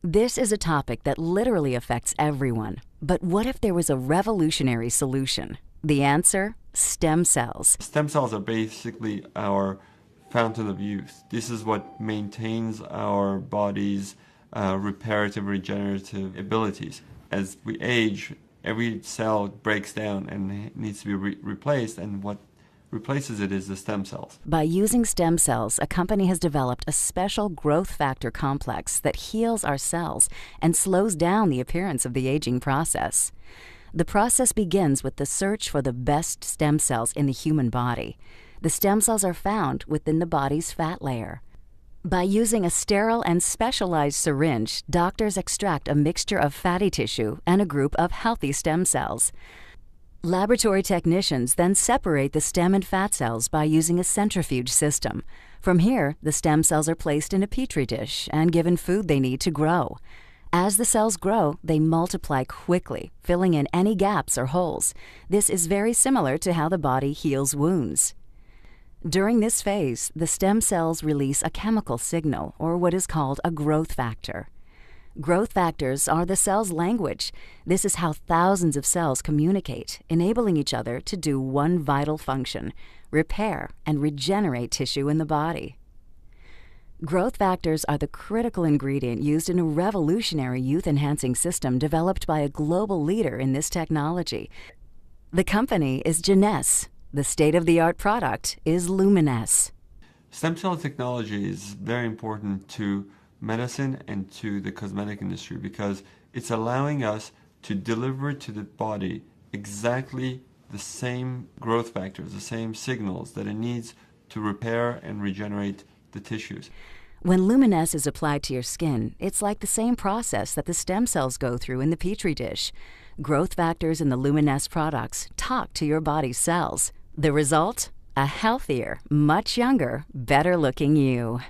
This is a topic that literally affects everyone. But what if there was a revolutionary solution? The answer? Stem cells. Stem cells are basically our fountain of youth. This is what maintains our body's reparative, regenerative abilities. As we age, every cell breaks down and needs to be replaced, and what replaces it is the stem cells. By using stem cells, a company has developed a special growth factor complex that heals our cells and slows down the appearance of the aging process. The process begins with the search for the best stem cells in the human body. The stem cells are found within the body's fat layer. By using a sterile and specialized syringe, doctors extract a mixture of fatty tissue and a group of healthy stem cells. Laboratory technicians then separate the stem and fat cells by using a centrifuge system. From here, the stem cells are placed in a petri dish and given food they need to grow. As the cells grow, they multiply quickly, filling in any gaps or holes. This is very similar to how the body heals wounds. During this phase, the stem cells release a chemical signal, or what is called a growth factor. Growth factors are the cell's language. This is how thousands of cells communicate, enabling each other to do one vital function: repair and regenerate tissue in the body. Growth factors are the critical ingredient used in a revolutionary youth-enhancing system developed by a global leader in this technology. The company is Geneos. The state-of-the-art product is Luminesce. Stem cell technology is very important to medicine and to the cosmetic industry because it's allowing us to deliver to the body exactly the same growth factors, the same signals that it needs to repair and regenerate the tissues. When Luminesce is applied to your skin, it's like the same process that the stem cells go through in the petri dish. Growth factors in the Luminesce products talk to your body's cells. The result? A healthier, much younger, better-looking you.